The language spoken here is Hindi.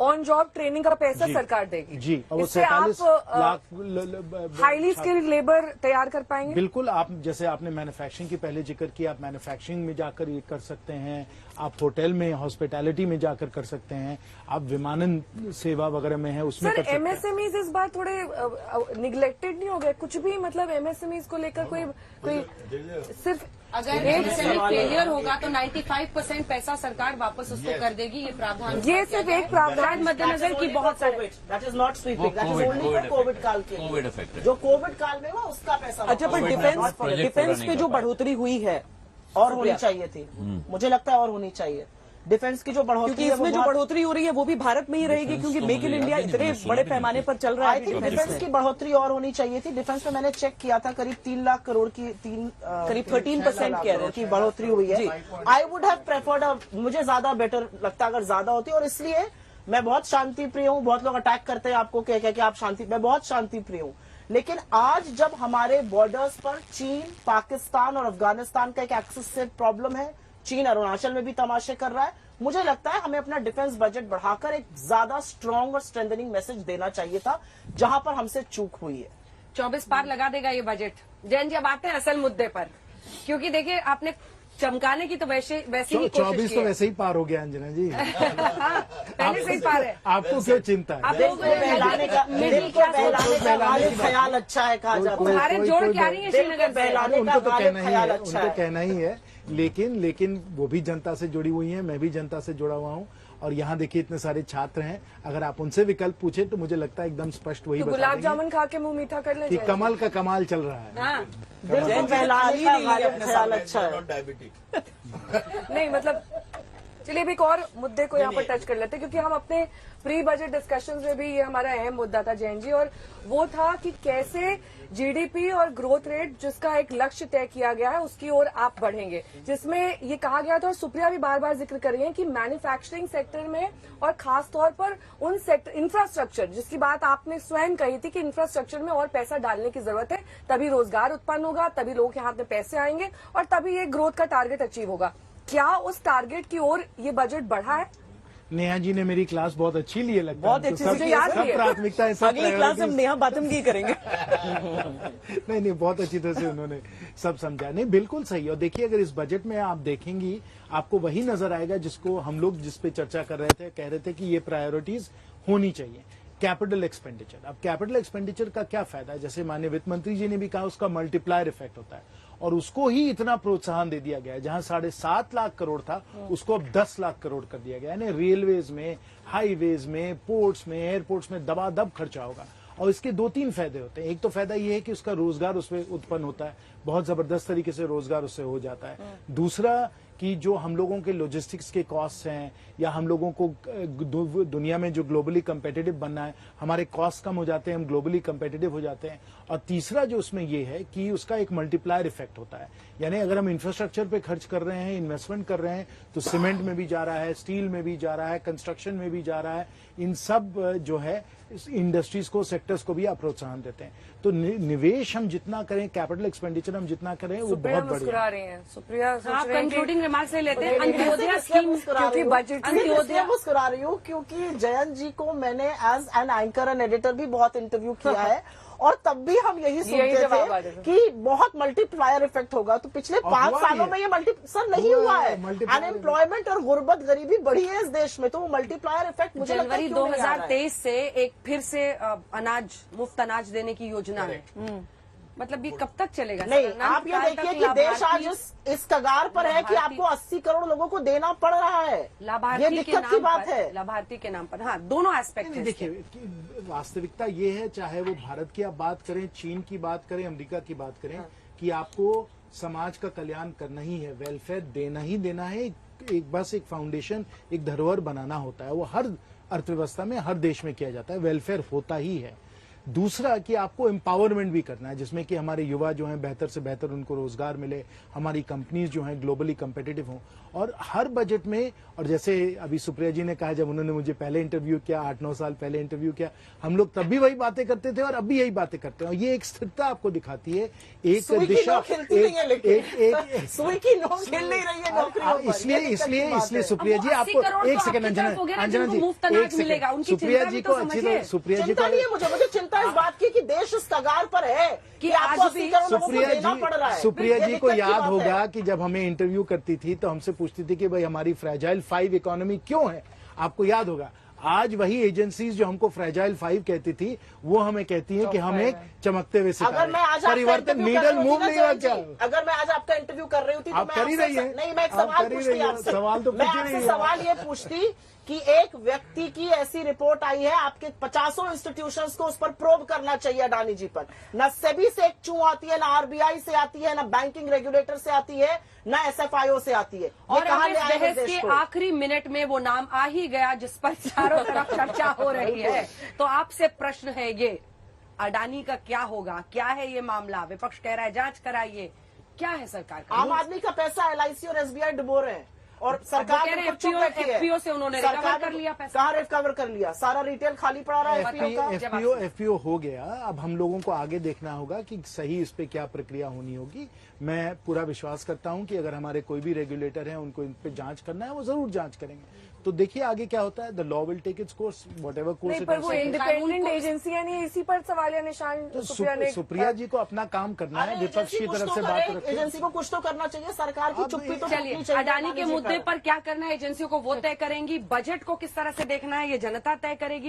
ऑन जॉब ट्रेनिंग का पैसा सरकार देगी जी, और वो इससे आप 47 लाख हाईली स्किल्ड लेबर तैयार कर पाएंगे। बिल्कुल, आप जैसे आपने मैन्युफैक्चरिंग की पहले जिक्र किया, आप मैन्युफैक्चरिंग में जाकर ये कर सकते हैं, आप होटल में हॉस्पिटैलिटी में जाकर कर सकते हैं, आप विमानन सेवा वगैरह में है उसमें सर कर सकते हैं। एमएसएमईज इस बार थोड़े निगलेक्टेड नहीं हो गए कुछ भी, मतलब एमएसएमईज को लेकर कोई सिर्फ अगर एमएसएमई फेलियर होगा तो 95% पैसा सरकार वापस उसको कर देगी, ये प्रावधान। ये सिर्फ एक प्रावधान मद्देनजर की बहुत सारे that is not sweeping, that is only for Covid काल के कोविड इफेक्ट जो कोविड काल में हुआ उसका पैसा। अच्छा, पर डिफेंस पे जो बढ़ोतरी हुई है और होनी चाहिए थी, मुझे लगता है और होनी चाहिए। डिफेंस की जो बढ़ोतरी, क्योंकि इसमें जो बढ़ोतरी हो रही है वो भी भारत में ही रहेगी, क्योंकि मेक इन इंडिया इतने बड़े पैमाने पर चल रहा आई है। थिंक डिफेंस की बढ़ोतरी और होनी चाहिए थी। डिफेंस में मैंने चेक किया था करीब 3 लाख करोड़ की करीब 13% कह रहे की बढ़ोतरी हुई है। आई वुड हैव प्रेफर्ड, मुझे ज्यादा बेटर लगता अगर ज्यादा होती, और इसलिए मैं बहुत शांति प्रिय हूँ। बहुत लोग अटैक करते हैं आपको कह के आप शांति, मैं बहुत शांति प्रिय हूँ, लेकिन आज जब हमारे बॉर्डर्स पर चीन, पाकिस्तान और अफगानिस्तान का एक एक्सेस से प्रॉब्लम है, चीन अरुणाचल में भी तमाशे कर रहा है, मुझे लगता है हमें अपना डिफेंस बजट बढ़ाकर एक ज्यादा स्ट्रांग और स्ट्रेंथनिंग मैसेज देना चाहिए था, जहां पर हमसे चूक हुई है। 24 पार लगा देगा ये बजट। जैन जी, अब आते हैं असल मुद्दे पर, क्योंकि देखिए आपने चमकाने की तो वैसी ही कोशिश 24 की तो है। वैसे ही पार हो गया अंजना जी। पहले से ही पार है। आपको क्यों चिंता है? आप दिल को बहलाने का गालिब ख्याल अच्छा है कहा जाता है। भारत जोड़ क्या रही है दिल को श्रीनगर से? बहलाने उनको का तो गालिब कहना ही ख्याल है, अच्छा उनको है। कहना ही है, लेकिन वो भी जनता से जुड़ी हुई हैं, मैं भी जनता से जुड़ा हुआ हूँ। और यहाँ देखिए इतने सारे छात्र हैं, अगर आप उनसे विकल्प पूछे तो मुझे लगता है एकदम स्पष्ट वही तो बता गुलाब देंगे जामुन खा के मुंह मीठा कर ले कि कमल का कमाल चल रहा है। हाँ, दिल को बहलाने का गालिब ख्याल अच्छा है। नहीं मतलब चलिए अब एक और मुद्दे को यहाँ पर टच कर लेते हैं, क्योंकि हम अपने प्री बजट डिस्कशंस में भी ये हमारा अहम मुद्दा था जैन जी, और वो था कि कैसे जीडीपी और ग्रोथ रेट जिसका एक लक्ष्य तय किया गया है उसकी ओर आप बढ़ेंगे, जिसमें ये कहा गया था और सुप्रिया भी बार बार जिक्र कर रही है कि मैन्युफैक्चरिंग सेक्टर में और खास तौर पर उन सेक्टर इंफ्रास्ट्रक्चर जिसकी बात आपने स्वयं कही थी कि इंफ्रास्ट्रक्चर में और पैसा डालने की जरूरत है, तभी रोजगार उत्पन्न होगा, तभी लोगों के हाथ में पैसे आएंगे और तभी ये ग्रोथ का टारगेट अचीव होगा। क्या उस टारगेट की ओर ये बजट बढ़ा है? नेहा जी ने मेरी क्लास बहुत अच्छी ली है, लगता है बहुत अच्छी सब से याद सब की है। प्राथमिकता है, सब अगली क्लास हम priorities। नेहा बातम की करेंगे। नहीं बहुत अच्छी तरह से उन्होंने सब समझा। नहीं बिल्कुल सही। और देखिए अगर इस बजट में आप देखेंगी आपको वही नजर आएगा जिसको हम लोग जिस पे चर्चा कर रहे थे, कह रहे थे कि ये प्रायोरिटीज होनी चाहिए। कैपिटल एक्सपेंडिचर, अब कैपिटल एक्सपेंडिचर का क्या फायदा है, जैसे माननीय वित्त मंत्री जी ने भी कहा उसका मल्टीप्लायर इफेक्ट होता है, और उसको ही इतना प्रोत्साहन दे दिया गया है। जहां 7.5 लाख करोड़ था उसको अब 10 लाख करोड़ कर दिया गया है। यानी रेलवेज में, हाईवेज में, पोर्ट्स में, एयरपोर्ट्स में दबादब खर्चा होगा। और इसके 2-3 फायदे होते हैं। एक तो फायदा ये है कि उसका रोजगार उसमें उत्पन्न होता है, बहुत जबरदस्त तरीके से रोजगार उससे हो जाता है। दूसरा कि जो हम लोगों के लॉजिस्टिक्स के कॉस्ट हैं या हम लोगों को दुनिया में जो ग्लोबली कंपेटिटिव बनना है, हमारे कॉस्ट कम हो जाते हैं, हम ग्लोबली कंपेटिटिव हो जाते हैं। और तीसरा जो उसमें ये है कि उसका एक मल्टीप्लायर इफेक्ट होता है। यानी अगर हम इंफ्रास्ट्रक्चर पे खर्च कर रहे हैं, इन्वेस्टमेंट कर रहे हैं, तो सीमेंट में भी जा रहा है, स्टील में भी जा रहा है, कंस्ट्रक्शन में भी जा रहा है। इन सब जो है इंडस्ट्रीज को, सेक्टर्स को भी आप प्रोत्साहन देते हैं। तो निवेश हम जितना करें, कैपिटल एक्सपेंडिचर हम जितना करें, वो सुप्रिया बहुत मुस्कुरा बढ़िया। रही हैं। सुप्रिया आप कंक्लूडिंग रिमार्क्स ले लेते हैं। अंत्योदय स्कीम, क्योंकि बजट अंत्योदय मुस्कुरा रही हूँ क्योंकि जयंत जी को मैंने as an anchor and editor भी बहुत इंटरव्यू किया है, और तब भी हम यही जवाब आ सुनते रहा थे कि बहुत मल्टीप्लायर इफेक्ट होगा। तो पिछले 5 सालों में ये सर नहीं हुआ है। अनएम्प्लॉयमेंट और गुर्बत गरीबी बढ़ी है इस देश में, तो वो मल्टीप्लायर इफेक्ट मुझे लगता है जनवरी क्यों नहीं आ रहा है। 2023 से एक फिर से मुफ्त अनाज देने की योजना है। मतलब ये कब तक चलेगा? नहीं, अनंत आप ये काल देखिए तक कि देश आज लाभार्थी- इस कगार पर है कि आपको 80 करोड़ लोगों को देना पड़ रहा है। ये लाभार्थी के दिक्कत की नाम बात पर, है। लाभार्थी के नाम पर। हाँ, दोनों एस्पेक्ट नहीं, है। देखिए कि वास्तविकता ये है, चाहे वो भारत की आप बात करें, चीन की बात करें, अमेरिका की बात करें, कि आपको समाज का कल्याण करना ही है, वेलफेयर देना ही देना है। एक बस एक फाउंडेशन, एक धरोहर बनाना होता है, वो हर अर्थव्यवस्था में, हर देश में किया जाता है, वेलफेयर होता ही है। दूसरा कि आपको एम्पावरमेंट भी करना है, जिसमें कि हमारे युवा जो हैं बेहतर से बेहतर उनको रोजगार मिले, हमारी कंपनीज जो हैं ग्लोबली कंपेटिटिव हों। और हर बजट में, और जैसे अभी सुप्रिया जी ने कहा, जब उन्होंने मुझे पहले इंटरव्यू किया, 8-9 साल पहले इंटरव्यू किया, हम लोग तब भी वही बातें करते थे और अब भी यही बातें करते हैं। और ये एक स्थिरता आपको दिखाती है, एक सुई की दिशा, नोक खिलती नहीं है, लेकिन सुई की नोक खिल नहीं रही है नौकरियों पर। इसलिए सुप्रिया जी, 80 आपको करोड़ एक तो सेकंड आपकी तरफ हो गया ना, अंजना जिनको जी, मुफ्त अनाज एक सेकंड, मिलेगा, उनकी सुप्रिया चिंता जी भी को तो अच्छी समझिए। तरह, सुप्रिया जी चिंता नहीं है मुझे चिंता इस बात की कि देश उस कगार पर है कि आपको आज 80 भी करोड़ लोगों को देना पड़ रहा है। सुप्रिया ये जी को दिक्कत की याद बात है। होगा कि जब हमें इंटरव्यू करती थी तो हमसे पूछती थी कि भाई हमारी फ्रेजाइल 5 इकोनॉमी क्यों है। आपको याद होगा, आज वही एजेंसीज जो हमको फ्रेजाइल 5 कहती थी, वो हमें कहती हैं कि हम एक चमकते हुए सितारे। अगर मैं आज परिवर्तन नीडल मूव नहीं हुआ क्या? अगर मैं आज आपका इंटरव्यू कर रही होती तो आप मैं कर ही आपसे रही हैं। नहीं, मैं एक आप सवाल कर ही पूछती रही हैं। आपसे। सवाल तो मैं पूछ ही आपसे रही हैं। सवाल ये पूछती कि एक व्यक्ति की ऐसी रिपोर्ट आई है, आपके 50 इंस्टीट्यूशंस को उस पर प्रोब करना चाहिए अडानी जी पर। न सेबी से एक चू आती है, न आरबीआई से आती है, न बैंकिंग रेगुलेटर से आती है, न एसएफआईओ से आती है। ये और कहां अब ले इस आएंगे बहस देश के को? आखिरी मिनट में वो नाम आ ही गया जिस पर चारों तरफ चर्चा हो रही है। तो आपसे प्रश्न है ये, अडानी का क्या होगा? क्या है ये मामला? विपक्ष कह रहा है जांच कराइए, क्या है सरकार का? आम आदमी का पैसा एलआईसी और एसबीआई डुबो रहे हैं और सरकार कह रहे हैं बिल्कुल चुप बैठी है। FPO से उन्होंने सरकार रिकवर कर लिया पैसा। कहाँ रिकवर कर लिया? सारा रिटेल खाली पड़ा रहा है एफपीओ का। एफपीओ हो गया। अब हम लोगों को आगे देखना होगा कि सही इस पे क्या प्रक्रिया होनी होगी। मैं पूरा विश्वास करता हूं कि अगर हमारे कोई भी रेगुलेटर है, उनको इन पे जांच करना है, वो जरूर जांच करेंगे। तो देखिए आगे क्या होता है। The law will take its course, whatever course. नहीं, पर वो इंडिपेंडेंट एजेंसियां नहीं, इसी पर सवालिया निशान सुप्रिया ने। सुप्रिया जी को अपना काम करना है, विपक्ष की तरफ से बात रखें। एजेंसी को कुछ तो करना चाहिए, सरकार की चुप्पी तो चलिए, टूटनी चाहिए। अडानी के मुद्दे पर क्या करना है एजेंसियों को वो तय करेंगी, बजट को किस तरह से देखना है ये जनता तय करेगी।